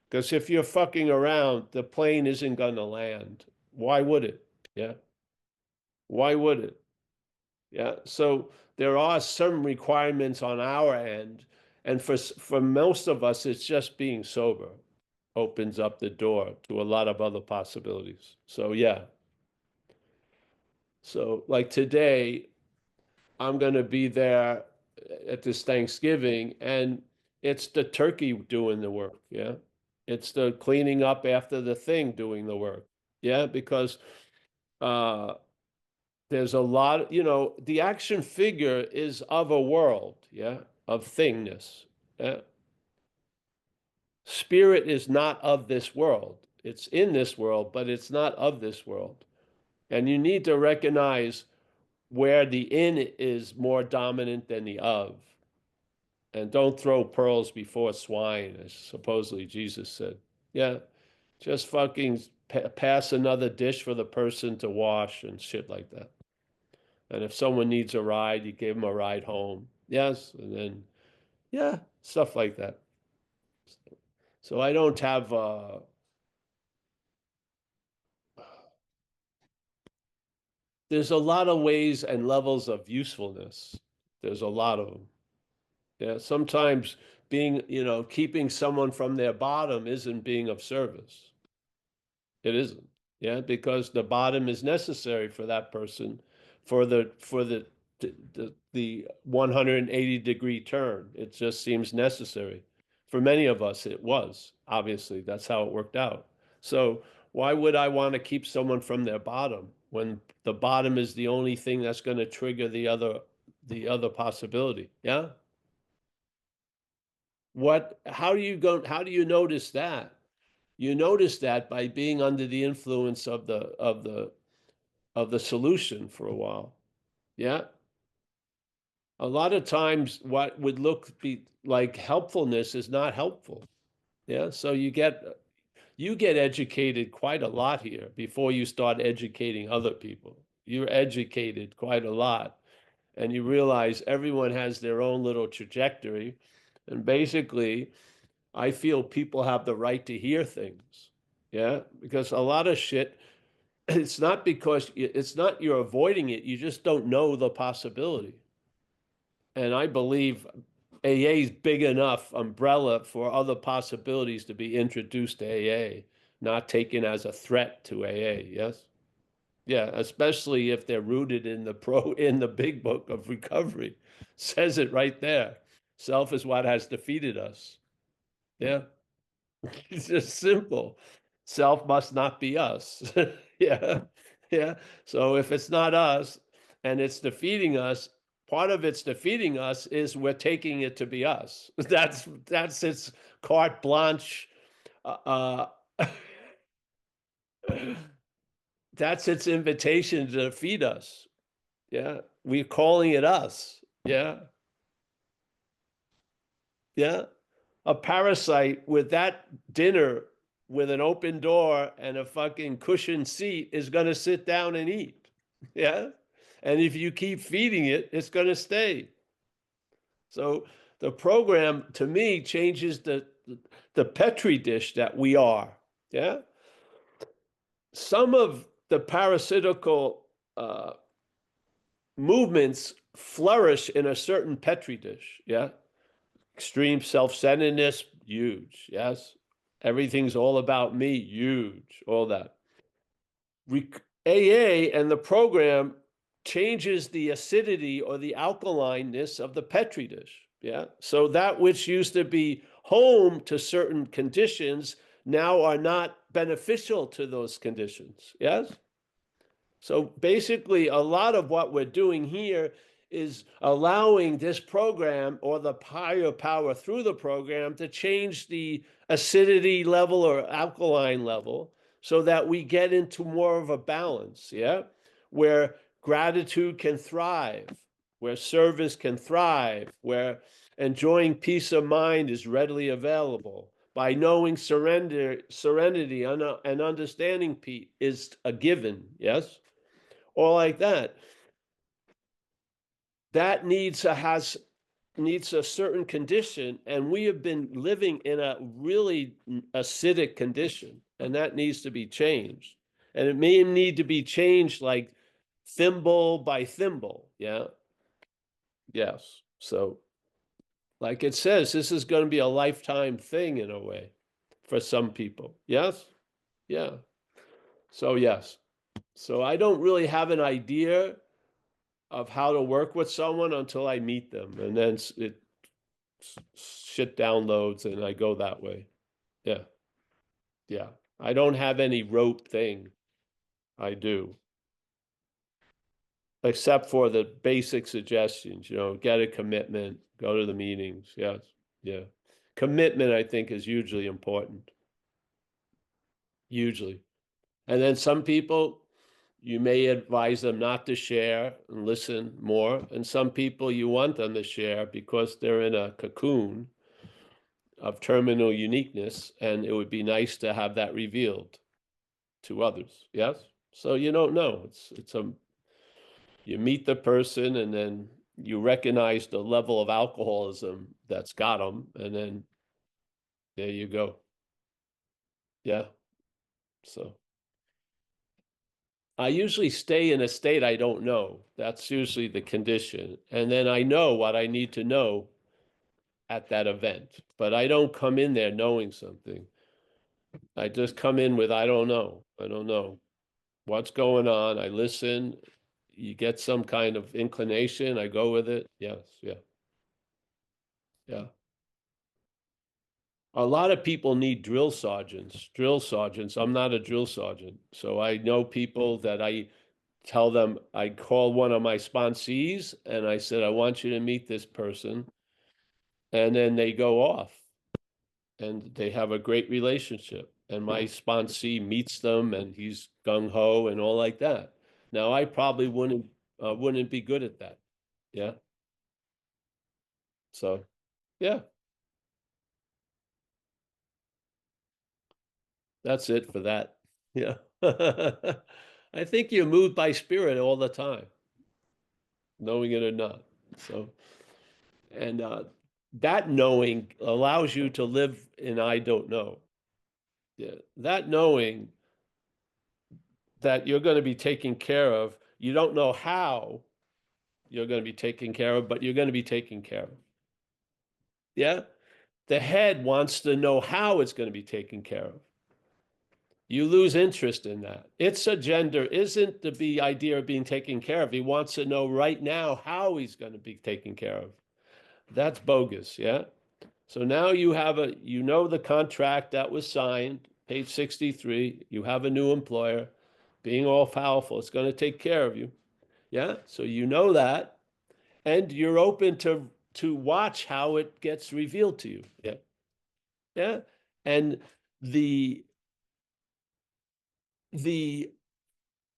Because if you're fucking around, the plane isn't going to land. Why would it? Yeah. Why would it? Yeah. So there are some requirements on our end. And for most of us, it's just being sober opens up the door to a lot of other possibilities. So yeah. So like today, I'm going to be there at this Thanksgiving, and it's the turkey doing the work. Yeah. It's the cleaning up after the thing doing the work. Yeah. Because uh, there's a lot, the action figure is of a world, yeah, of thingness. Yeah. Spirit is not of this world. It's in this world, but it's not of this world. And you need to recognize where the in is more dominant than the of. And don't throw pearls before swine, as supposedly Jesus said. Yeah, just fucking pass another dish for the person to wash and shit like that. And if someone needs a ride, you give them a ride home. Yes, and then yeah, stuff like that. So I don't have there's a lot of ways and levels of usefulness. There's a lot of them. Yeah, sometimes being, keeping someone from their bottom isn't being of service. It isn't. Yeah, because the bottom is necessary for that person for the 180-degree turn. It just seems necessary. For many of us, it was. Obviously, that's how it worked out. So why would I want to keep someone from their bottom when the bottom is the only thing that's going to trigger the other possibility? Yeah. How do you notice that? You notice that by being under the influence of the solution for a while. Yeah. A lot of times what would be like helpfulness is not helpful. Yeah. So you get educated quite a lot here before you start educating other people. You're educated quite a lot, and you realize everyone has their own little trajectory. And basically, I feel people have the right to hear things. Yeah. Because a lot of shit, it's not because it's not you're avoiding it, you just don't know the possibility. And I believe AA is big enough umbrella for other possibilities to be introduced to AA, not taken as a threat to AA. Yes. Yeah, especially if they're rooted in the big book of recovery. Says it right there. Self is what has defeated us. Yeah. It's just simple. Self must not be us. Yeah. Yeah. So if it's not us and it's defeating us, part of it's defeating us is we're taking it to be us. That's its carte blanche. Uh, that's its invitation to defeat us. Yeah. We're calling it us. Yeah. Yeah. A parasite with that dinner with an open door and a fucking cushioned seat is going to sit down and eat. Yeah. And if you keep feeding it, it's going to stay. So the program to me changes the Petri dish that we are. Yeah. Some of the parasitical movements flourish in a certain Petri dish. Yeah. Extreme self-centeredness, huge. Yes. Everything's all about me, huge. All that. AA and the program changes the acidity or the alkalineness of the Petri dish. Yeah. So that which used to be home to certain conditions now are not beneficial to those conditions. Yes. So basically, a lot of what we're doing here is allowing this program or the higher power through the program to change the acidity level or alkaline level so that we get into more of a balance, yeah, where gratitude can thrive, where service can thrive, where enjoying peace of mind is readily available. By knowing serenity and understanding peace is a given, yes? Or like that. That needs a certain condition, and we have been living in a really acidic condition, and that needs to be changed. And it may need to be changed like thimble by thimble. Yeah. Yes. So, like it says, this is going to be a lifetime thing in a way for some people. Yes. Yeah. So, yes. So I don't really have an idea of how to work with someone until I meet them, and then shit downloads and I go that way. Yeah. Yeah. I don't have any rote thing. I do. Except for the basic suggestions, get a commitment, go to the meetings. Yes. Yeah. Commitment, I think, is hugely important. Hugely. And then some people, you may advise them not to share and listen more. And some people you want them to share because they're in a cocoon of terminal uniqueness, and it would be nice to have that revealed to others. Yes. So you don't know. You meet the person, and then you recognize the level of alcoholism that's got them, and then there you go. Yeah. So I usually stay in a state I don't know. That's usually the condition. And then I know what I need to know at that event. But I don't come in there knowing something. I just come in with, I don't know. I don't know what's going on. I listen. You get some kind of inclination. I go with it. Yes. Yeah. Yeah. A lot of people need drill sergeants. Drill sergeants. I'm not a drill sergeant. So I know people that I tell them, I call one of my sponsees and I said, I want you to meet this person. And then they go off and they have a great relationship. And my sponsee meets them and he's gung ho and all like that. Now I probably wouldn't be good at that. Yeah. So yeah. That's it for that. Yeah. I think you're moved by spirit all the time, knowing it or not. So, and that knowing allows you to live in I don't know. Yeah. That knowing that you're going to be taken care of, you don't know how you're going to be taken care of, but you're going to be taken care of. Yeah. The head wants to know how it's going to be taken care of. You lose interest in that. Its agenda isn't the idea of being taken care of. He wants to know right now how he's going to be taken care of. That's bogus, yeah? So now you have the contract that was signed, page 63. You have a new employer, being all powerful. It's going to take care of you, yeah? So you know that, and you're open to watch how it gets revealed to you, yeah? Yeah, and the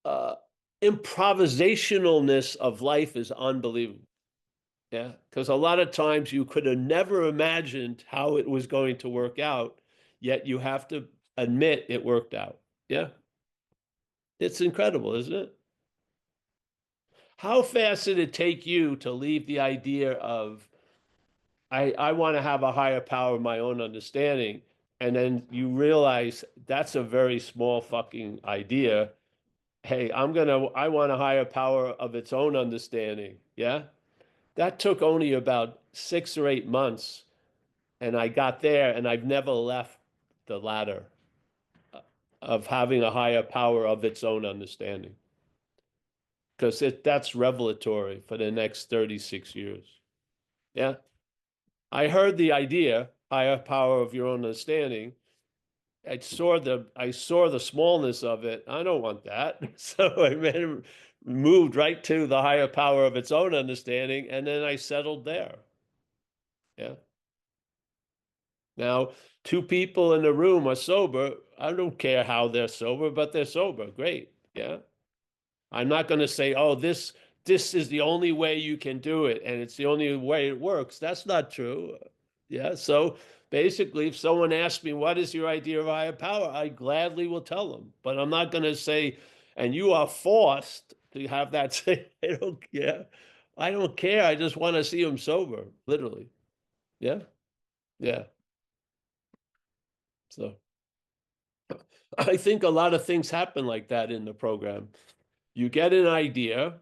uh, improvisationalness of life is unbelievable. Yeah, because a lot of times you could have never imagined how it was going to work out, yet you have to admit it worked out. Yeah, it's incredible, isn't it? How fast did it take you to leave the idea of I want to have a higher power of my own understanding, and then you realize that's a very small fucking idea. Hey, I want a higher power of its own understanding. Yeah. That took only about 6 or 8 months. And I got there and I've never left the ladder of having a higher power of its own understanding. Because that's revelatory for the next 36 years. Yeah. I heard the idea, higher power of your own understanding. I saw the smallness of it. I don't want that. So I moved right to the higher power of its own understanding, and then I settled there. Yeah. Now, two people in the room are sober. I don't care how they're sober, but they're sober. Great. Yeah. I'm not going to say, oh, this is the only way you can do it, and it's the only way it works. That's not true. Yeah. So basically, if someone asks me, what is your idea of higher power? I gladly will tell them. But I'm not going to say, and you are forced to have that say, I don't care. I don't care. I just want to see them sober, literally. Yeah. Yeah. So I think a lot of things happen like that in the program. You get an idea,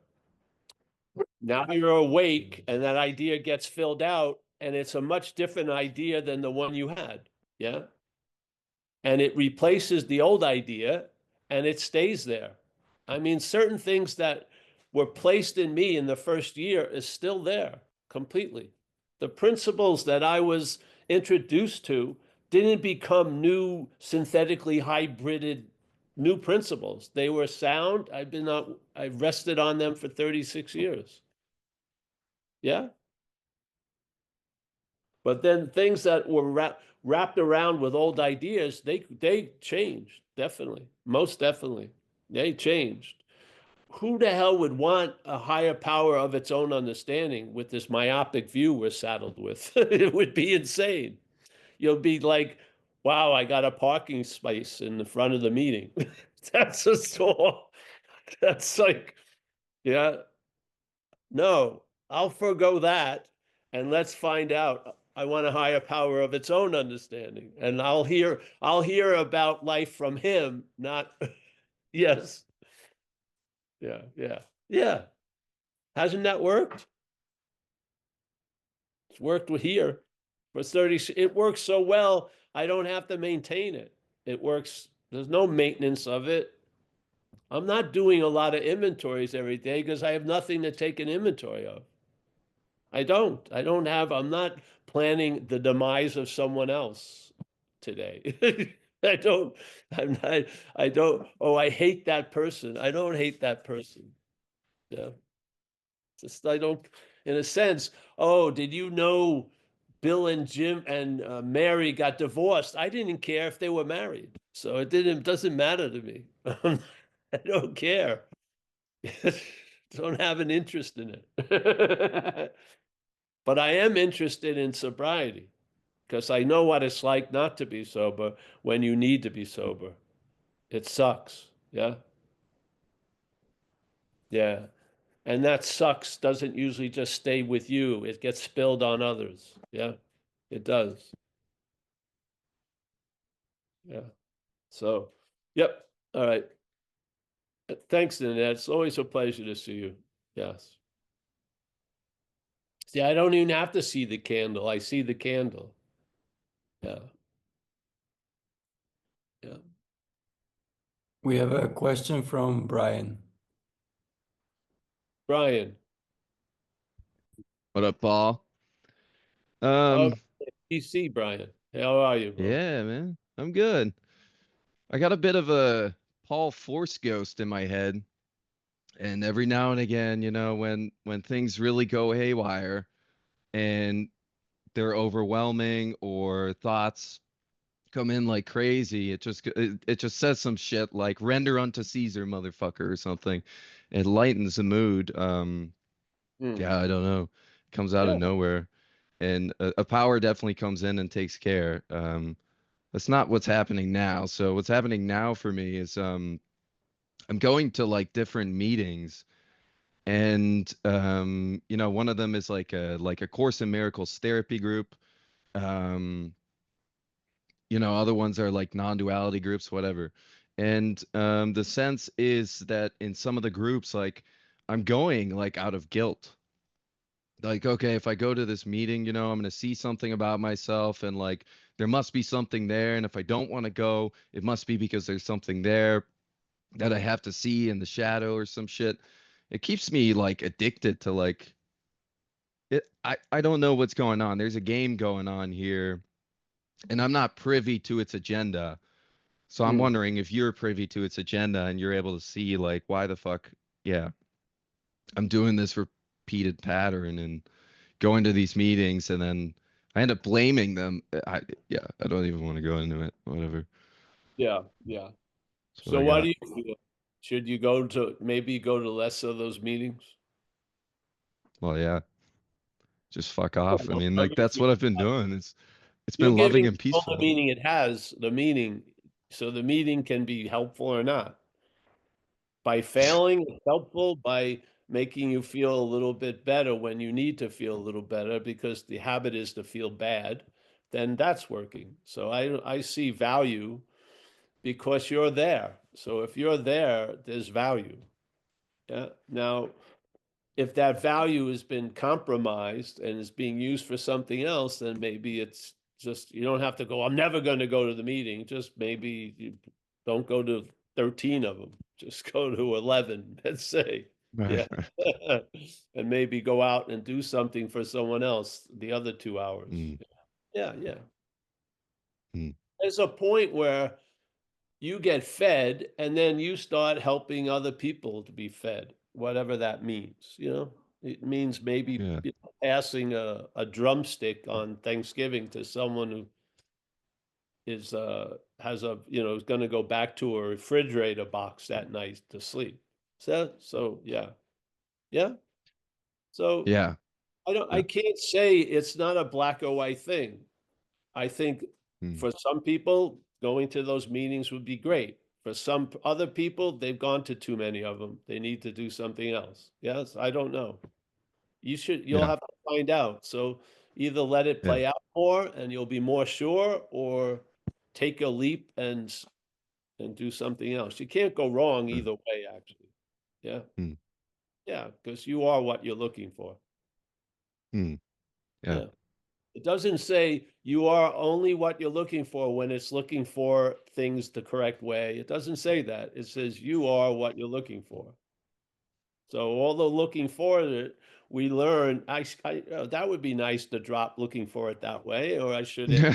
now you're awake, and that idea gets filled out, and it's a much different idea than the one you had. Yeah. And it replaces the old idea and it stays there. I mean, certain things that were placed in me in the first year is still there completely. The principles that I was introduced to didn't become new, synthetically hybrided new principles. They were sound. I've rested on them for 36 years. Yeah. But then things that were wrapped around with old ideas, they changed, definitely. Most definitely. They changed. Who the hell would want a higher power of its own understanding with this myopic view we're saddled with? It would be insane. You'll be like, wow, I got a parking space in the front of the meeting. That's a small, that's like, yeah, no, I'll forego that and let's find out. I want a higher power of its own understanding. And I'll hear about life from him, not yes. Yeah, yeah. Yeah. Hasn't that worked? It's worked with here for 30. It works so well, I don't have to maintain it. It works, there's no maintenance of it. I'm not doing a lot of inventories every day because I have nothing to take an inventory of. I'm not planning the demise of someone else today. I don't, I'm not, I don't, oh, I hate that person. I don't hate that person. Yeah. Just, I don't, in a sense, oh, did you know Bill and Jim and Mary got divorced? I didn't care if they were married. So doesn't matter to me. I don't care. Don't have an interest in it. But I am interested in sobriety because I know what it's like not to be sober when you need to be sober. It sucks. Yeah. Yeah. And that sucks doesn't usually just stay with you. It gets spilled on others. Yeah. It does. Yeah. So, yep. All right. Thanks, Nanette. It's always a pleasure to see you. Yes. See, I don't even have to see the candle. I see the candle. Yeah. Yeah. We have a question from Brian. Brian. What up, Paul? Oh, Um, PC, Brian. How are you, bro? yeah, man, I'm good. I got a bit of a Paul Force ghost in my head, and every now and again, when things really go haywire and they're overwhelming or thoughts come in like crazy, it just says some shit like "render unto Caesar, motherfucker" or something. It lightens the mood. Hmm. Yeah, I don't know. Comes out Yeah. of nowhere, and a power definitely comes in and takes care. That's not what's happening now. So what's happening now for me is I'm going to like different meetings, and one of them is like a Course in Miracles therapy group. Um Other ones are like non-duality groups, whatever. And the sense is that in some of the groups, like I'm going like out of guilt. Like, okay, if I go to this meeting, I'm going to see something about myself, and like there must be something there. And if I don't want to go, it must be because there's something there that I have to see in the shadow or some shit. It keeps me like addicted to like it. I don't know what's going on. There's a game going on here, and I'm not privy to its agenda. So I'm Hmm. wondering if you're privy to its agenda and you're able to see like why the fuck, yeah, I'm doing this repeated pattern and going to these meetings, and then I end up blaming them. Yeah, I don't even want to go into it. Whatever. Yeah. Yeah. That's what So I what got. do you feel? Should you go to less of those meetings? Well, yeah, just fuck off. I Well, mean, like that's what I've been doing. It's you're been loving giving and all the peaceful. meaning it has, the meaning, so the meeting can be helpful or not. By failing, it's helpful. By making you feel a little bit better when you need to feel a little better because the habit is to feel bad, then that's working. So I see value because you're there. So if you're there, there's value. Yeah. Now, if that value has been compromised and is being used for something else, then maybe it's just, you don't have to go, I'm never going to go to the meeting. Just maybe you don't go to 13 of them. Just go to 11, let's say. Yeah. And maybe go out and do something for someone else the other 2 hours. Mm, Yeah. Yeah. mm, There's a point where you get fed and then you start helping other people to be fed, whatever that means. It means maybe yeah. passing a drumstick on Thanksgiving to someone who is is going to go back to a refrigerator box that night to sleep. So yeah. Yeah. So Yeah. I Yeah. can't say it's not a black or white thing. I think Mm, for some people, going to those meetings would be great. For some other people, they've gone to too many of them. They need to do something else. Yes, I don't know. You'll yeah. have to find out. So either let it Yeah. play out more and you'll be more sure, or take a leap and do something else. You can't go wrong uh, either way, actually. Yeah. mm, Yeah, because you are what you're looking for. mm, yeah. Yeah. It doesn't say you are only what you're looking for when it's looking for things the correct way. It doesn't say that. It says you are what you're looking for. So although looking for it, we learn, that would be nice to drop looking for it that way, or I should, Yeah.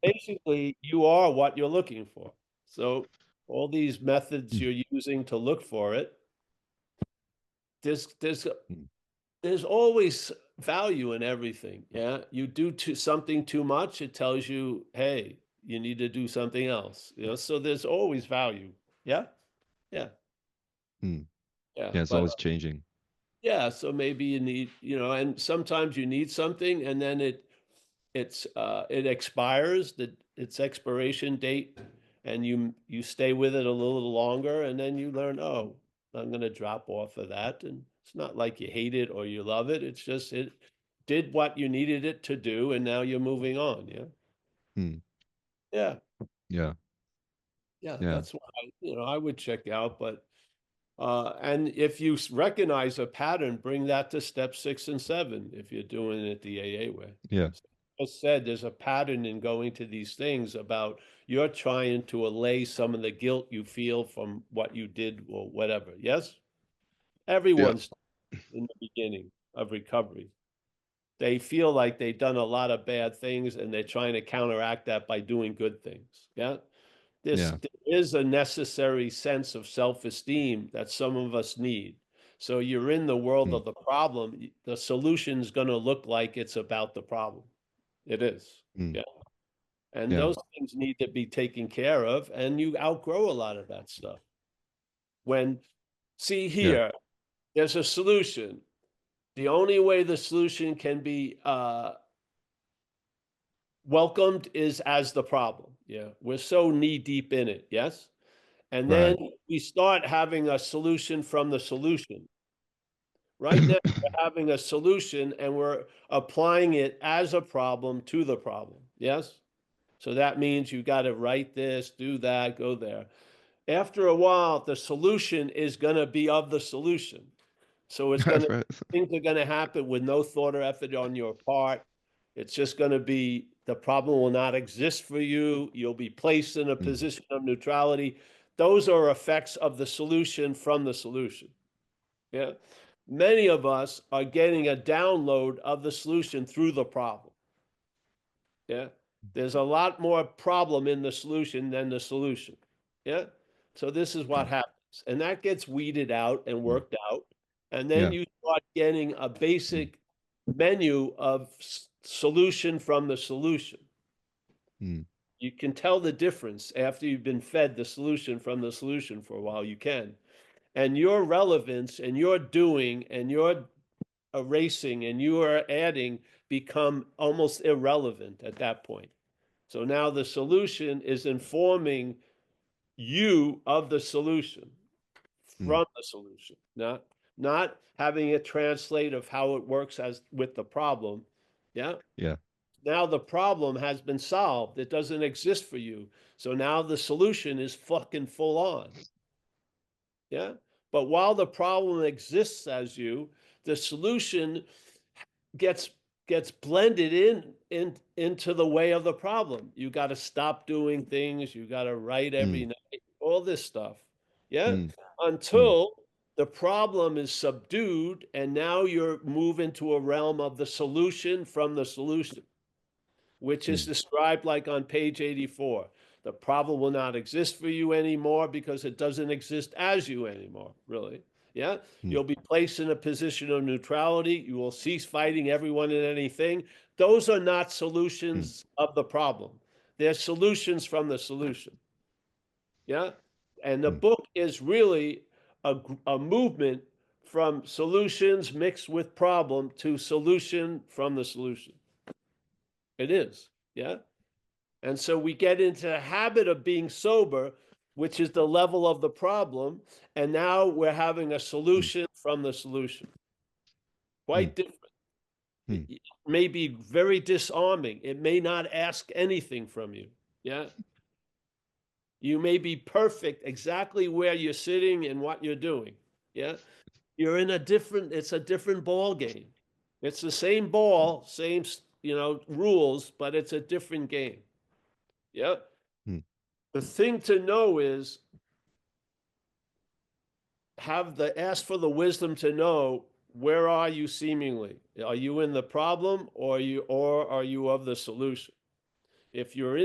basically, you are what you're looking for. So all these methods Mm, you're using to look for it, there's mm, there's always value in everything. Yeah. You do something too much, it tells you, hey, you need to do something else. So there's always value. Yeah. Yeah. mm. Yeah. Yeah, it's But always changing. yeah, so maybe you need, and sometimes you need something and then it expires, its expiration date, and you stay with it a little longer, and then you learn, oh, I'm going to drop off of that. And it's not like you hate it or you love it. It's just it did what you needed it to do, and now you're moving on. Yeah. Hmm. Yeah. Yeah. Yeah. Yeah. That's what I would check out. But and if you recognize a pattern, bring that to step 6 and 7 if you're doing it the AA way. Yeah. I said there's a pattern in going to these things about you're trying to allay some of the guilt you feel from what you did or whatever. Yes? Yeah. Everyone's in the beginning of recovery. They feel like they've done a lot of bad things and they're trying to counteract that by doing good things. Yeah? Yeah. There is a necessary sense of self-esteem that some of us need. So you're in the world Hmm. of the problem, the solution is going to look like it's about the problem. It is. Hmm. Yeah. And Yeah. those things need to be taken care of, and you outgrow a lot of that stuff. See Yeah. here, there's a solution. The only way the solution can be welcomed is as the problem. Yeah. We're so knee deep in it. Yes. And then Right. we start having a solution from the solution. Right now, we're having a solution and we're applying it as a problem to the problem. Yes. So that means you got to write this, do that, go there. After a while, the solution is going to be of the solution. So Right. things are going to happen with no thought or effort on your part. It's just going to be, the problem will not exist for you. You'll be placed in a Hmm. position of neutrality. Those are effects of the solution from the solution. Yeah. Many of us are getting a download of the solution through the problem. Yeah. There's a lot more problem in the solution than the solution. Yeah. So this is what happens. And that gets weeded out and Hmm. worked out. And then Yeah. you start getting a basic menu of solution from the solution. Hmm. You can tell the difference after you've been fed the solution from the solution for a while. You can. And your relevance and your doing and your erasing and you are adding become almost irrelevant at that point. So now the solution is informing you of the solution Hmm. from the solution, not having it translate of how it works as with the problem. Yeah. Yeah. Now the problem has been solved. It doesn't exist for you. So now the solution is fucking full on. Yeah. But while the problem exists as you, the solution gets blended into the way of the problem. You got to stop doing things. You got to write Hmm. every night. All this stuff. Yeah. Hmm. Hmm. Until the problem is subdued, and now you're moving to a realm of the solution from the solution, which is Hmm. described like on page 84. The problem will not exist for you anymore because it doesn't exist as you anymore, really. Yeah. Hmm. You'll be placed in a position of neutrality. You will cease fighting everyone and anything. Those are not solutions of the problem. They're solutions from the solution. Yeah. And the Hmm. book is really a movement from solutions mixed with problem to solution from the solution. It is. Yeah. And so we get into the habit of being sober, which is the level of the problem. And now we're having a Hmm. solution from the solution. Hmm. Quite different. Hmm. It may be very disarming. It may not ask anything from you. Yeah. You may be perfect exactly where you're sitting and what you're doing. Yeah. You're in it's a different ball game. It's the same ball, same, rules, but it's a different game. Yeah. Hmm. The thing to know is ask for the wisdom to know, where are you seemingly? Are you in the problem or are you of the solution? If you're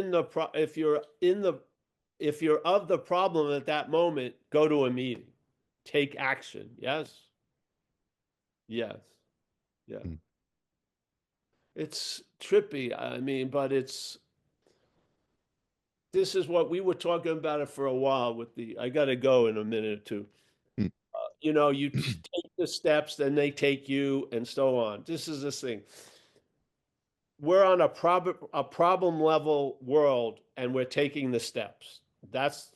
of the problem at that moment, go to a meeting. Take action. Yes. Yes. Yeah. Hmm. It's trippy. I mean, but this is what we were talking about it for a while I got to go in a minute or two. Hmm. You take the steps, then they take you, and so on. This is this thing. we're on a problem level world and we're taking the steps. That's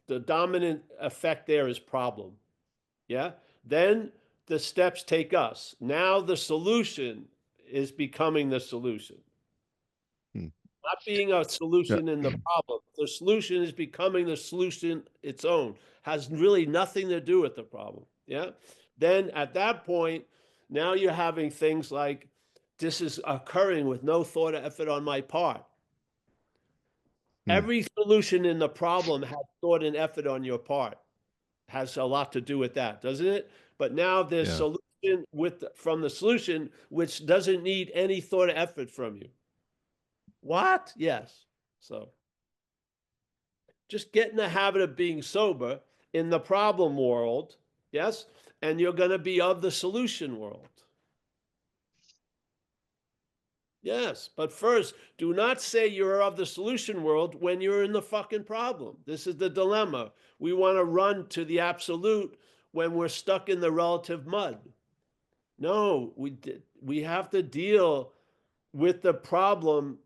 the dominant effect there is problem. Yeah. Then the steps take us. Now the solution is becoming the solution. Hmm. Not being a Yeah. solution in the problem. The solution is becoming the solution its own. Has really nothing to do with the problem. Yeah. Then at that point, now you're having things like this is occurring with no thought or effort on my part. Hmm. Every solution in the problem has thought and effort on your part. Has a lot to do with that, doesn't it? But now there's Yeah. solution from the solution, which doesn't need any thought or effort from you. What? Yes. So just get in the habit of being sober in the problem world, yes? And you're going to be of the solution world. Yes, but first, do not say you're of the solution world when you're in the fucking problem. This is the dilemma. We want to run to the absolute when we're stuck in the relative mud. No, we have to deal with the problem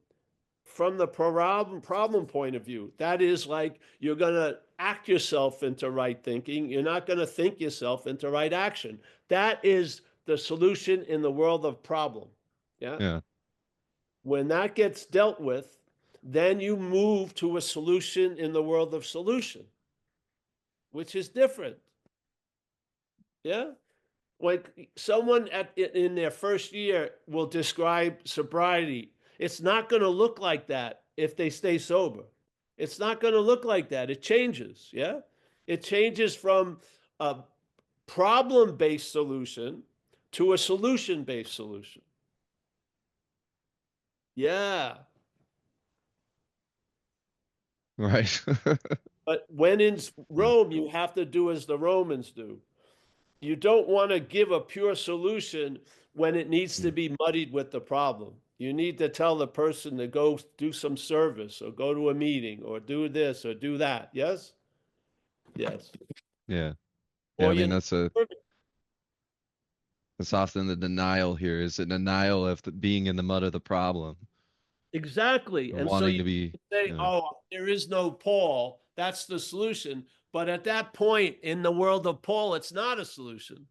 from the problem point of view. That is like you're going to act yourself into right thinking. You're not going to think yourself into right action. That is the solution in the world of problem. Yeah. Yeah. When that gets dealt with, then you move to a solution in the world of solution, which is different. Yeah. Like someone in their first year will describe sobriety. It's not going to look like that if they stay sober. It's not going to look like that. It changes. Yeah. It changes from a problem-based solution to a solution-based solution. Yeah. Right. But when in Rome, you have to do as the Romans do. You don't want to give a pure solution when it needs to be muddied with the problem. You need to tell the person to go do some service or go to a meeting or do this or do that. Yes? Yes. Yeah. Yeah. Or I you mean, that's often the denial here is a denial of being in the mud of the problem exactly. or And so wanting you to be, say, you know, oh, there is no Paul. That's the solution. But at that point in the world of Paul, it's not a solution.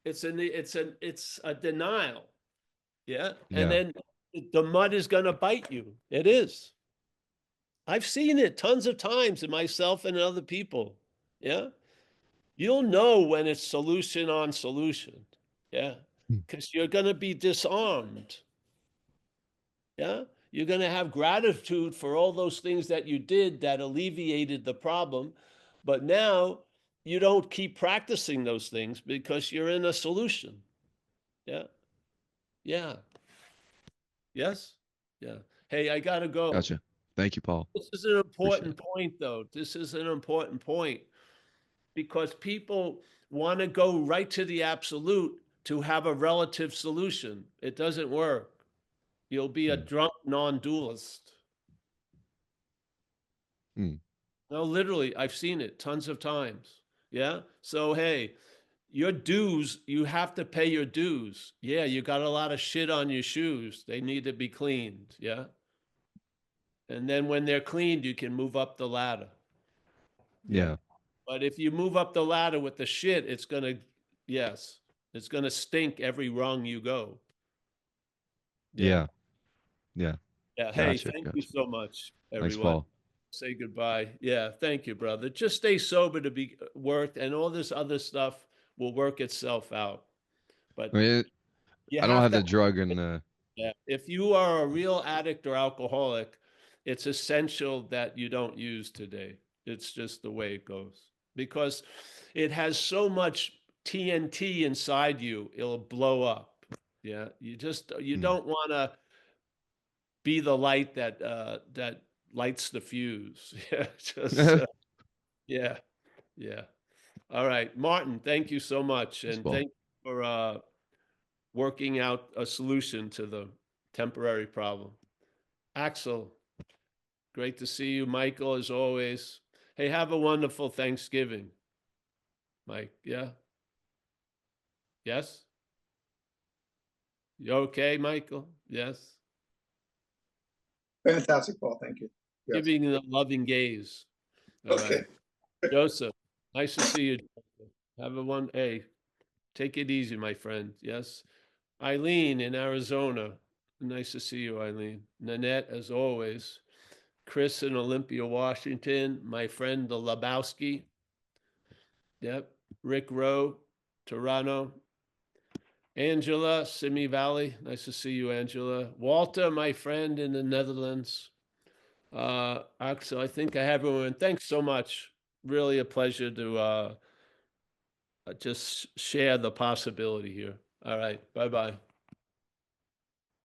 It's a denial. Yeah. And yeah. then the mud is going to bite you. It is. I've seen it tons of times in myself and other people. Yeah. You'll know when it's solution on solution. Yeah. Because you're going to be disarmed. Yeah. You're going to have gratitude for all those things that you did that alleviated the problem. But now you don't keep practicing those things because you're in a solution. Yeah. Yeah. Yes. Yeah. Hey, I got to go. Gotcha. Thank you, Paul. This is an Appreciate important point, though. This is an important point because people want to go right to the absolute to have a relative solution. It doesn't work. You'll be a it. drunk non-dualist. Mm. No, literally, I've seen it tons of times. Yeah. So, hey, your dues, you have to pay your dues. Yeah, you got a lot of shit on your shoes. They need to be cleaned. Yeah. And then when they're cleaned, you can move up the ladder. Yeah. But if you move up the ladder with the shit, it's gonna, yes, it's gonna stink every rung you go. Yeah. Yeah. Yeah. Hey, Gotcha. thank you Gotcha. so much, Thanks, everyone. Paul. Say goodbye. Yeah, thank you, brother. Just stay sober to be worked, and all this other stuff will work itself out. But I mean, you I don't have have to, the drug and yeah. If you are a real addict or alcoholic, it's essential that you don't use today. It's just the way it goes because it has so much TNT inside you, it'll blow up. Yeah. You don't want to be the light that lights the fuse. Yeah. Just yeah. Yeah. All right. Martin, thank you so much. Thanks, And Paul. thank you for working out a solution to the temporary problem. Axel, great to see you. Michael, as always. Hey, have a wonderful Thanksgiving. Mike, yeah? Yes? You okay, Michael? Yes. Fantastic, Paul. Thank you. Yes. Giving the loving gaze. All Okay. right. Joseph, nice to see you. Joseph. Have a one. Hey, take it easy, my friend. Yes. Eileen in Arizona. Nice to see you, Eileen. Nanette, as always. Chris in Olympia, Washington. My friend, the Lebowski. Yep. Rick Rowe, Toronto. Angela, Simi Valley. Nice to see you, Angela. Walter, my friend in the Netherlands. Axel, I think I have everyone. Thanks so much. Really a pleasure to just share the possibility here. All right. Bye-bye.